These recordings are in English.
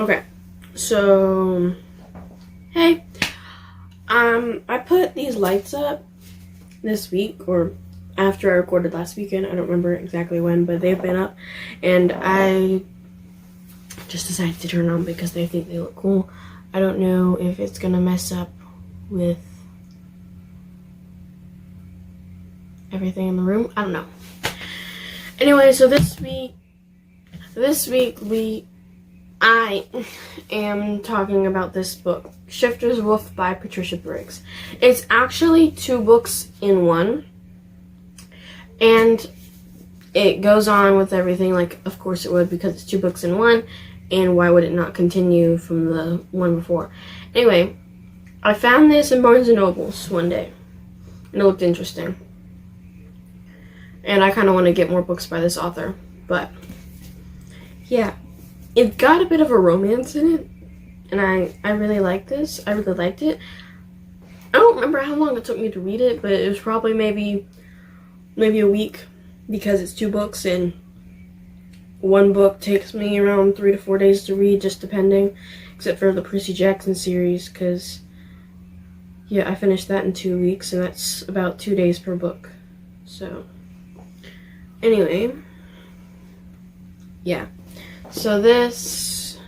Okay, so hey, I put these lights up this week, or after I recorded last weekend. I don't remember exactly when, but they've been up, and I just decided to turn on because they think they look cool. I don't know if it's gonna mess up with everything in the room. I don't know. Anyway, so this week I am talking about this book, Shifter's Wolf by Patricia Briggs. It's actually 2 books in one, and it goes on with everything, like, of course it would, because it's 2 books in one, and why would it not continue from the one before? Anyway, I found this in Barnes & Noble's one day, and it looked interesting. And I kind of want to get more books by this author, but yeah. It got a bit of a romance in it, and I really like this. I really liked it. I don't remember how long it took me to read it, but it was probably maybe a week, because it's 2 books, and one book takes me around 3 to 4 days to read, just depending, except for the Percy Jackson series, because, yeah, I finished that in 2 weeks, and that's about 2 days per book. So, anyway, yeah. So this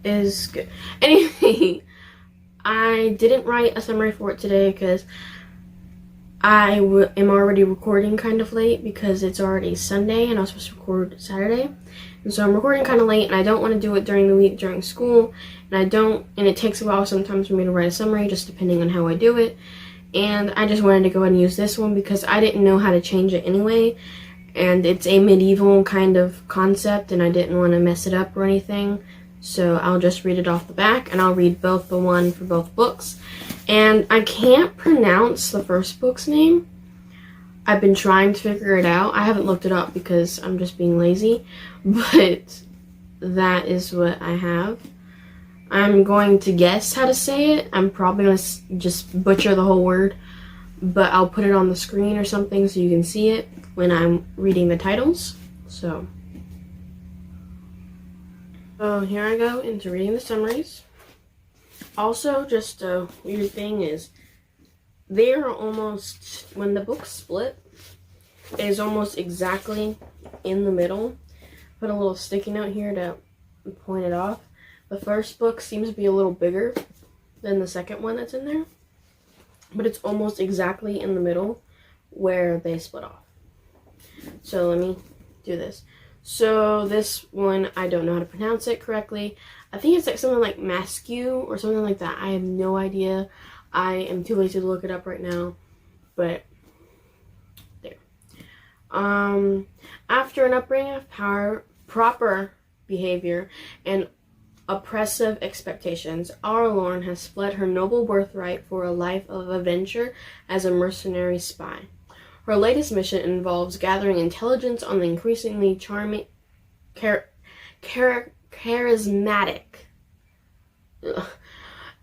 is good. Anyway, I didn't write a summary for it today because I am already recording kind of late, because it's already Sunday and I was supposed to record Saturday. And so I'm recording kind of late, and I don't want to do it during the week during school. And it takes a while sometimes for me to write a summary, just depending on how I do it. And I just wanted to go ahead and use this one because I didn't know how to change it anyway. And it's a medieval kind of concept, and I didn't want to mess it up or anything. So I'll just read it off the back, and I'll read both the one for both books. And I can't pronounce the first book's name. I've been trying to figure it out. I haven't looked it up because I'm just being lazy, but that is what I have. I'm going to guess how to say it. I'm probably going to just butcher the whole word, but I'll put it on the screen or something so you can see it when I'm reading the titles. So here I go into reading the summaries. Also, just a weird thing is, they are almost, when the book split, it is almost exactly in the middle. Put a little sticky note here to point it off. The first book seems to be a little bigger than the second one that's in there, but it's almost exactly in the middle where they split off. So let me do this. So this one, I don't know how to pronounce it correctly. I think it's like something like Masques or something like that. I have no idea. I am too lazy to look it up right now. But there. After an upbringing of power, proper behavior, and oppressive expectations, our Lauren has fled her noble birthright for a life of adventure as a mercenary spy. Her latest mission involves gathering intelligence on the increasingly charming, charismatic,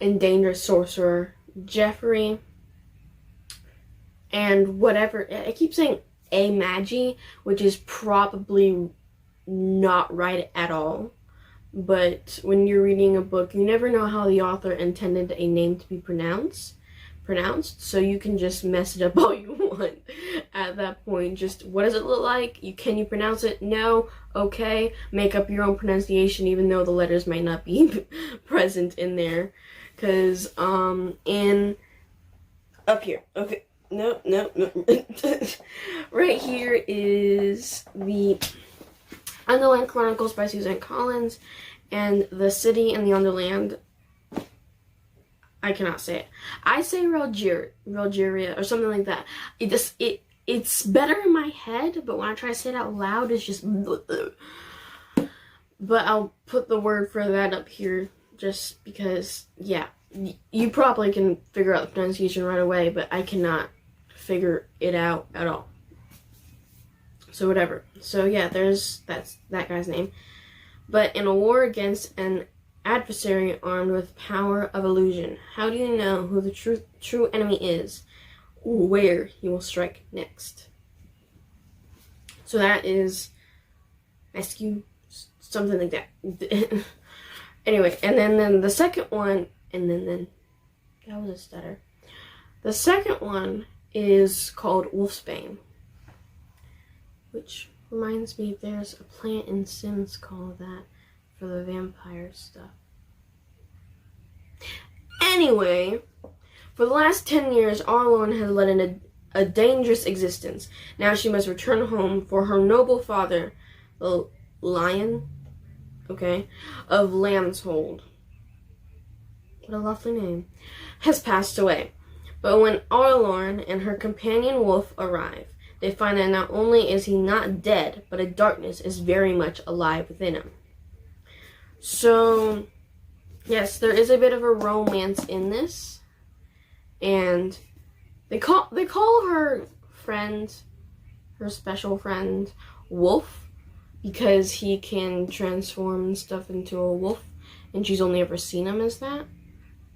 and dangerous sorcerer Jeffrey, and whatever. I keep saying a Magi, which is probably not right at all. But when you're reading a book, you never know how the author intended a name to be pronounced, so you can just mess it up all you want at that point. Just, what does it look like? Can you pronounce it? No? Okay. Make up your own pronunciation, even though the letters might not be present in there. Because, up here. Okay. No. Right here is the Underland Chronicles by Suzanne Collins, and The City in the Underland. I cannot say it. I say Relgeria or something like that. It's better in my head, but when I try to say it out loud, it's just. But I'll put the word for that up here, just because. Yeah, you probably can figure out the pronunciation right away, but I cannot figure it out at all. So whatever. So yeah, that's that guy's name. But in a war against an adversary armed with power of illusion, how do you know who the true enemy is, or where he will strike next? So that is Masques something like that. Anyway, and then the second one, and then that was a stutter. The second one is called Wolfsbane, which reminds me there's a plant in Sims called that for the vampire stuff. Anyway, for the last 10 years, Arlorn has led a dangerous existence. Now she must return home, for her noble father, the Lion, of Lambshold, what a lovely name, has passed away. But when Arlorn and her companion Wolf arrive, they find that not only is he not dead, but a darkness is very much alive within him. So, yes, there is a bit of a romance in this, and they call her friend, her special friend, Wolf, because he can transform stuff into a wolf, and she's only ever seen him as that,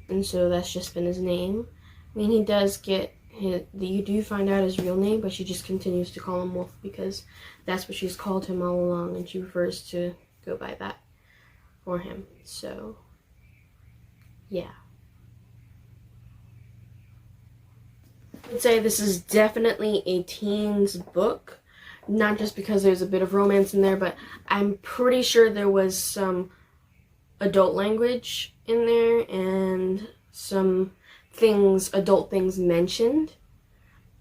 and so that's just been his name. I mean, he does get you do find out his real name, but she just continues to call him Wolf because that's what she's called him all along, and she prefers to go by that for him. So, yeah. I would say this is definitely a teen's book, not just because there's a bit of romance in there, but I'm pretty sure there was some adult language in there and some adult things mentioned,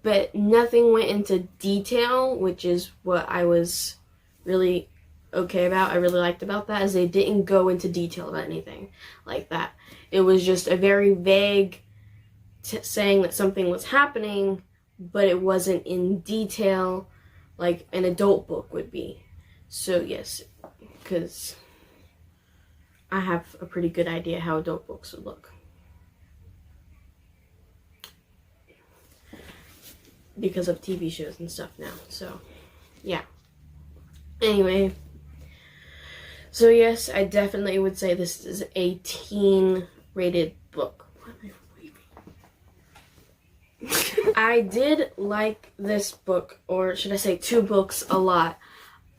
but nothing went into detail, which is what I was really okay about. I really liked about that, is they didn't go into detail about anything like that. It was just a very vague saying that something was happening, but it wasn't in detail like an adult book would be. So yes, because I have a pretty good idea how adult books would look, because of TV shows and stuff now. So, yeah. Anyway, so yes, I definitely would say this is a teen-rated book. What am I waving? I did like this book, or should I say 2 books, a lot.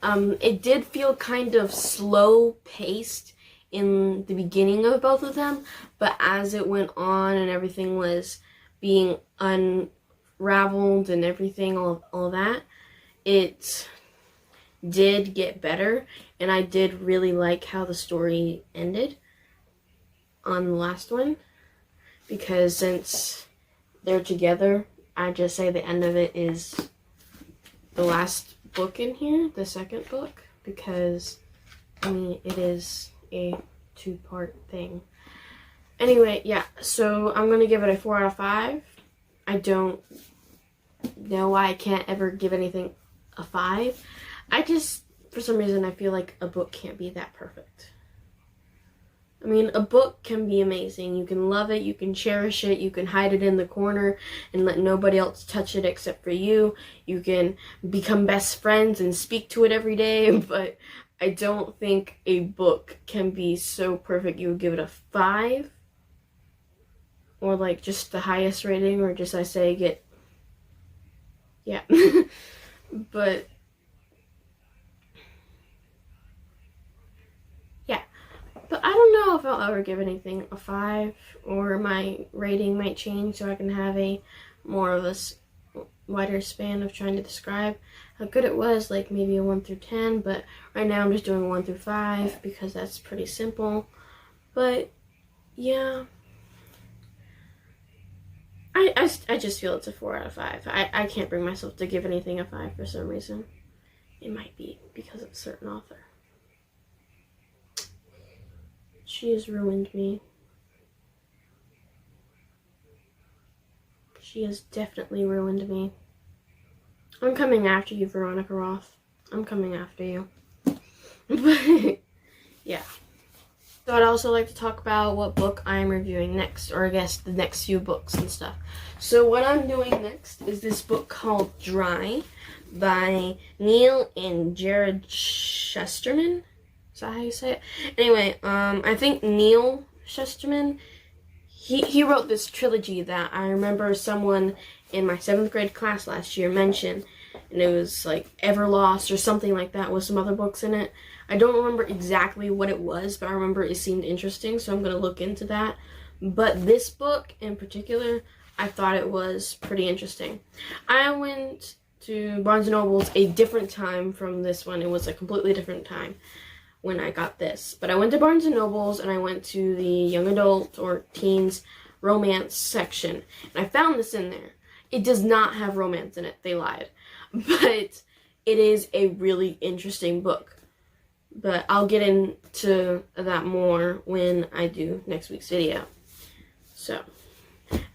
It did feel kind of slow-paced in the beginning of both of them, but as it went on and everything was being unraveled and everything, all that, it did get better, and I did really like how the story ended on the last one, because since they're together, I just say the end of it is the last book in here, the second book, because I mean it is a 2-part thing. Anyway, yeah, so I'm gonna give it a 4 out of 5. I don't know why I can't ever give anything a 5. I just, for some reason, I feel like a book can't be that perfect. I mean, a book can be amazing. You can love it, you can cherish it, you can hide it in the corner and let nobody else touch it except for you. You can become best friends and speak to it every day, but I don't think a book can be so perfect you would give it a 5. Or like just the highest rating, or just I say yeah. But yeah. But I don't know if I'll ever give anything a 5, or my rating might change so I can have a more of a wider span of trying to describe how good it was, like maybe a 1 through 10, but right now I'm just doing 1 through 5 because that's pretty simple. But yeah, I just feel it's a 4 out of 5. I can't bring myself to give anything a 5 for some reason. It might be because of a certain author. She has ruined me. She has definitely ruined me. I'm coming after you, Veronica Roth. I'm coming after you. But, yeah. So I'd also like to talk about what book I'm reviewing next, or I guess the next few books and stuff. So what I'm doing next is this book called Dry by Neil and Jared Chesterman. Is that how you say it? Anyway, I think Neil Chesterman, he wrote this trilogy that I remember someone in my 7th grade class last year mentioned, and it was like Everlost or something like that with some other books in it. I don't remember exactly what it was, but I remember it seemed interesting, so I'm going to look into that. But this book in particular, I thought it was pretty interesting. I went to Barnes & Noble's a different time from this one. It was a completely different time when I got this. But I went to Barnes & Noble's and I went to the young adult or teens romance section. And I found this in there. It does not have romance in it. They lied. But it is a really interesting book. But I'll get into that more when I do next week's video. So,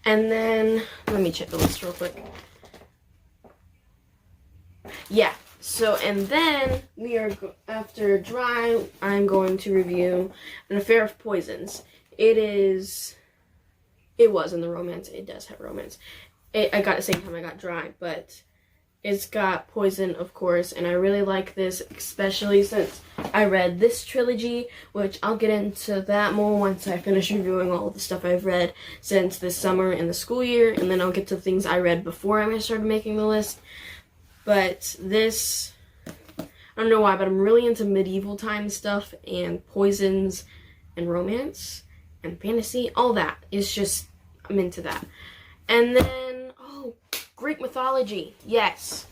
and then, let me check the list real quick. Yeah, so, and then we are, after Dry, I'm going to review An Affair of Poisons. It was in the romance. It does have romance. I got it the same time I got Dry, but it's got poison, of course, and I really like this, especially since I read this trilogy, which I'll get into that more once I finish reviewing all the stuff I've read since this summer and the school year, and then I'll get to things I read before I started making the list. But this, I don't know why, but I'm really into medieval time stuff and poisons and romance and fantasy, all that. It's just, I'm into that. And then, Greek mythology, yes.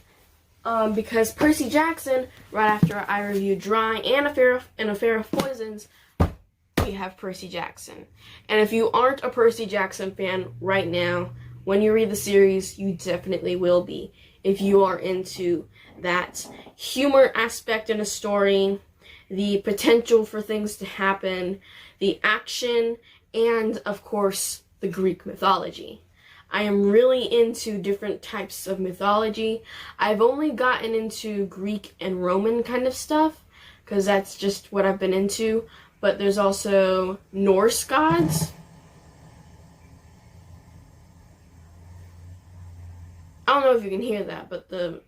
Because Percy Jackson, right after I reviewed Dry and An Affair of Poisons, we have Percy Jackson. And if you aren't a Percy Jackson fan right now, when you read the series, you definitely will be. If you are into that humor aspect in a story, the potential for things to happen, the action, and of course, the Greek mythology. I am really into different types of mythology. I've only gotten into Greek and Roman kind of stuff, because that's just what I've been into. But there's also Norse gods. I don't know if you can hear that, but the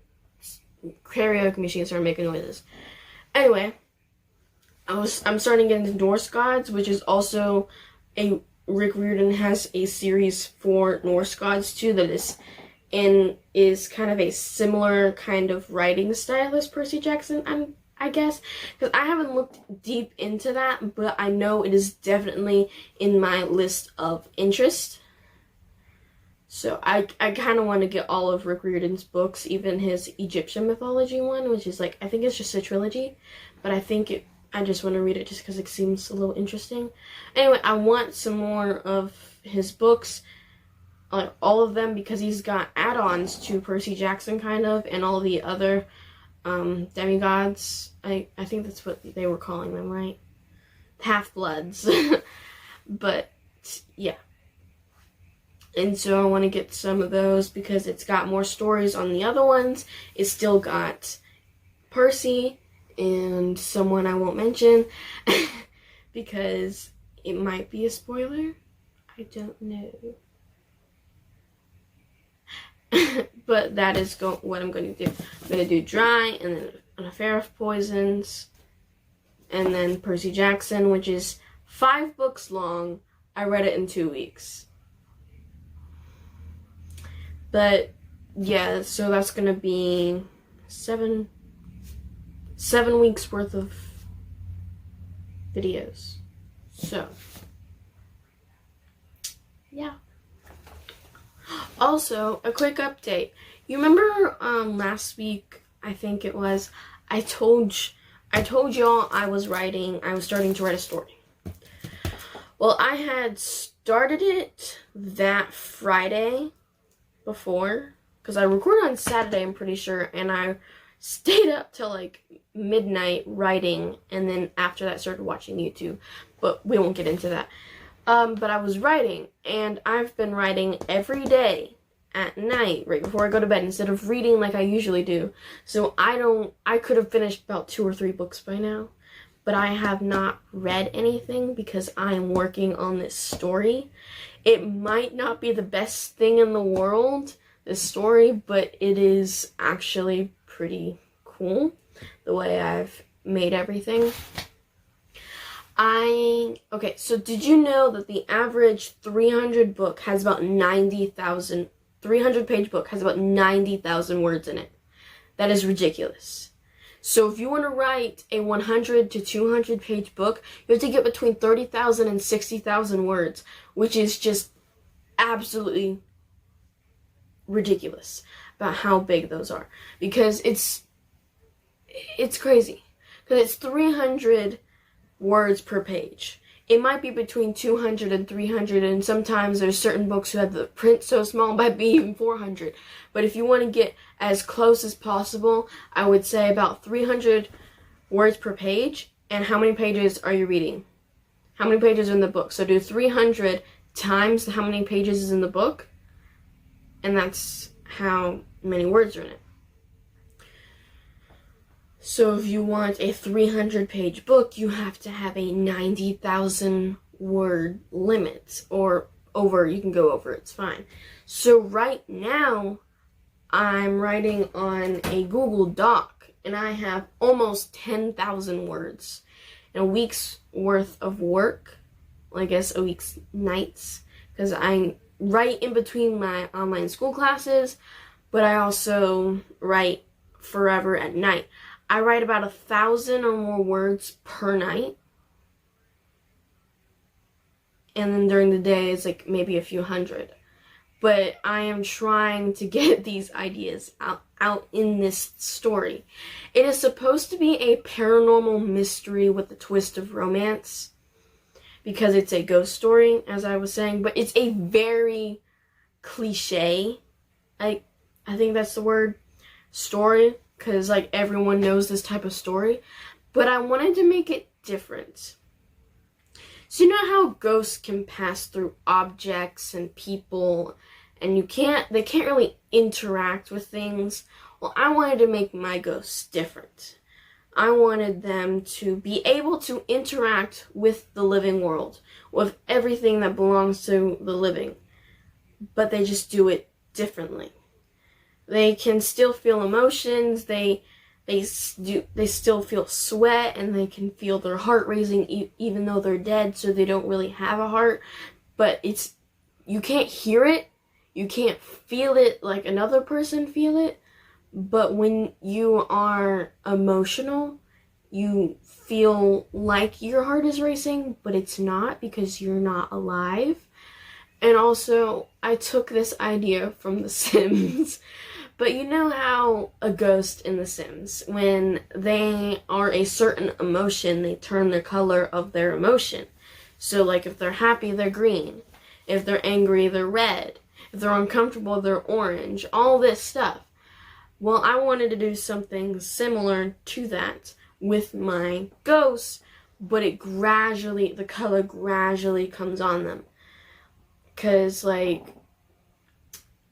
karaoke machine started making noises. Anyway, I'm starting to get into Norse gods, which is also Rick Riordan has a series for Norse gods too that is kind of a similar kind of writing style as Percy Jackson, I guess, because I haven't looked deep into that, but I know it is definitely in my list of interest. So I kind of want to get all of Rick Riordan's books, even his Egyptian mythology one, which is like, I think it's just a trilogy, but I just want to read it just because it seems a little interesting. Anyway, I want some more of his books, like all of them, because he's got add-ons to Percy Jackson, kind of, and all the other demigods. I think that's what they were calling them, right? Half-bloods. But, yeah. And so I want to get some of those because it's got more stories on the other ones. It's still got Percy and someone I won't mention because it might be a spoiler. I don't know. But that is what I'm going to do. I'm going to do Dry, and then An Affair of Poisons, and then Percy Jackson, which is 5 books long. I read it in 2 weeks. But yeah, so that's going to be 7 weeks worth of videos. So, yeah. Also, a quick update. You remember last week, I think it was, I told y'all I was starting to write a story. Well, I had started it that Friday before, because I recorded on Saturday, I'm pretty sure, and I stayed up till like midnight writing, and then after that started watching YouTube, but we won't get into that. But I was writing, and I've been writing every day at night, right before I go to bed, instead of reading like I usually do. So I could have finished about 2 or 3 books by now, but I have not read anything because I am working on this story. It might not be the best thing in the world, this story, but it is actually pretty cool, the way I've made everything. Okay, so did you know that the average 300 book has about 90,000, 300 page book has about 90,000 words in it? That is ridiculous. So if you want to write a 100 to 200 page book, you have to get between 30,000 and 60,000 words, which is just absolutely ridiculous about how big those are. Because it's crazy. Because it's 300 words per page. It might be between 200 and 300, and sometimes there's certain books who have the print so small it might be even 400. But if you want to get as close as possible, I would say about 300 words per page. And how many pages are you reading? How many pages are in the book? So do 300 times how many pages is in the book, and that's how many words are in it. So if you want a 300-page book, you have to have a 90,000 word limit, or over. You can go over, it's fine. So right now, I'm writing on a Google Doc, and I have almost 10,000 words. And a week's worth of work, well, I guess a week's nights, because I write in between my online school classes, but I also write forever at night. I write about 1,000 or more words per night. And then during the day, it's like maybe a few hundred. But I am trying to get these ideas out in this story. It is supposed to be a paranormal mystery with a twist of romance, because it's a ghost story, as I was saying. But it's a very cliche, I think that's the word, story. Because, like, everyone knows this type of story. But I wanted to make it different. So you know how ghosts can pass through objects and people, and they can't really interact with things? Well, I wanted to make my ghosts different. I wanted them to be able to interact with the living world, with everything that belongs to the living. But they just do it differently. They can still feel emotions, they still feel sweat, and they can feel their heart racing even though they're dead, so they don't really have a heart. But you can't hear it, you can't feel it like another person feel it, but when you are emotional, you feel like your heart is racing, but it's not, because you're not alive. And also, I took this idea from The Sims. But you know how a ghost in The Sims, when they are a certain emotion, they turn the color of their emotion. So, like, if they're happy, they're green. If they're angry, they're red. If they're uncomfortable, they're orange. All this stuff. Well, I wanted to do something similar to that with my ghosts, but the color gradually comes on them. Because, like,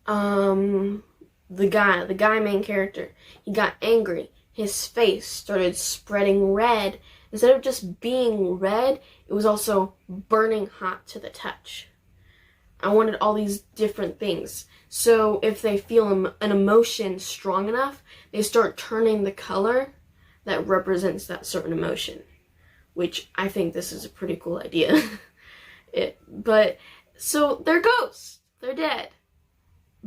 the guy main character, he got angry. His face started spreading red. Instead of just being red, it was also burning hot to the touch. I wanted all these different things. So if they feel an emotion strong enough, they start turning the color that represents that certain emotion. Which I think this is a pretty cool idea. So they're ghosts. They're dead.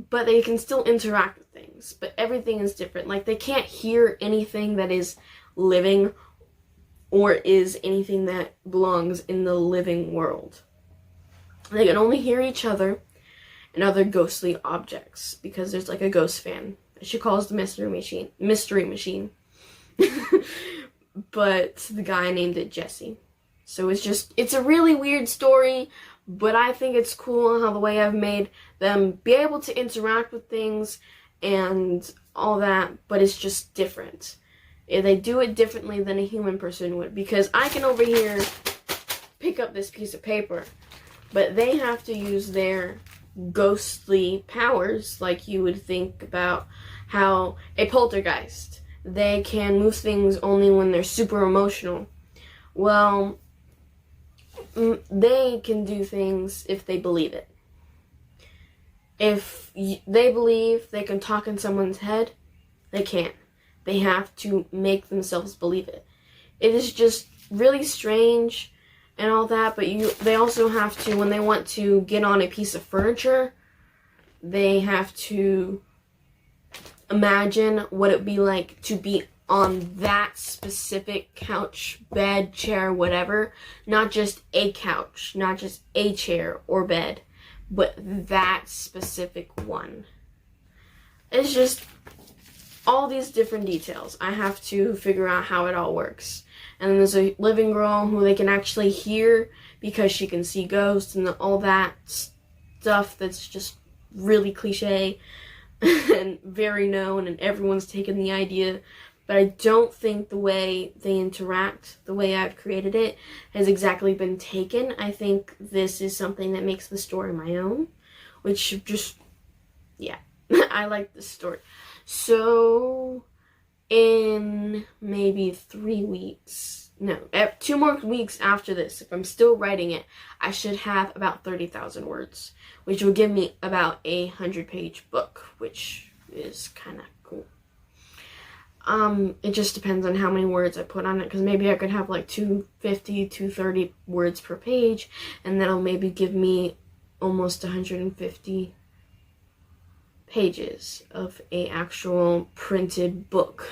But they can still interact with things. But everything is different. Like, they can't hear anything that is living or is anything that belongs in the living world. They can only hear each other and other ghostly objects. Because there's, like, a ghost fan. She calls the mystery machine. But the guy named it Jesse. So it's a really weird story. But I think it's cool how the way I've made them be able to interact with things and all that, but it's just different. They do it differently than a human person would, because I can over here pick up this piece of paper, but they have to use their ghostly powers, like you would think about how a poltergeist, they can move things only when they're super emotional. Well, they can do things if they believe it. If they believe they can talk in someone's head, they can't. They have to make themselves believe it. It is just really strange and all that, but they also have to, when they want to get on a piece of furniture, they have to imagine what it would be like to be on that specific couch, bed, chair, whatever. Not just a couch, not just a chair or bed, but that specific one. It's just all these different details. I have to figure out how it all works. And then there's a living girl who they can actually hear because she can see ghosts and all that stuff that's just really cliche and very known, and everyone's taken the idea. But I don't think the way they interact, the way I've created it, has exactly been taken. I think this is something that makes the story my own, which just, yeah, I like this story. So, in maybe 3 weeks, no, 2 more weeks after this, if I'm still writing it, I should have about 30,000 words, which will give me about a 100-page book, which is kind of cool. It just depends on how many words I put on it, because maybe I could have like 250, 230 words per page, and that'll maybe give me almost 150 pages of a actual printed book,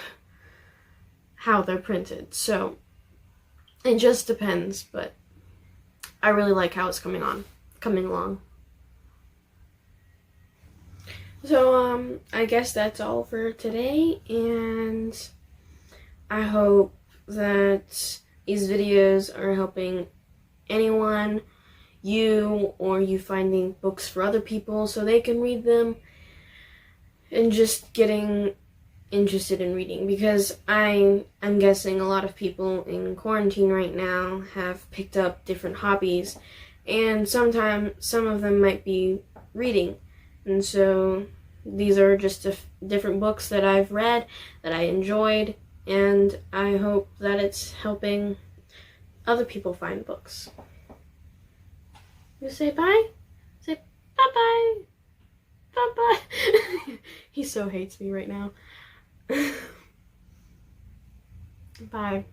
how they're printed. So it just depends, but I really like how it's coming along. So I guess that's all for today, and I hope that these videos are helping anyone, you, or you finding books for other people so they can read them, and just getting interested in reading, because I'm guessing a lot of people in quarantine right now have picked up different hobbies, and sometimes some of them might be reading. And so these are just different books that I've read that I enjoyed, and I hope that it's helping other people find books. You say bye? Say bye-bye. Bye-bye. He so hates me right now. Bye.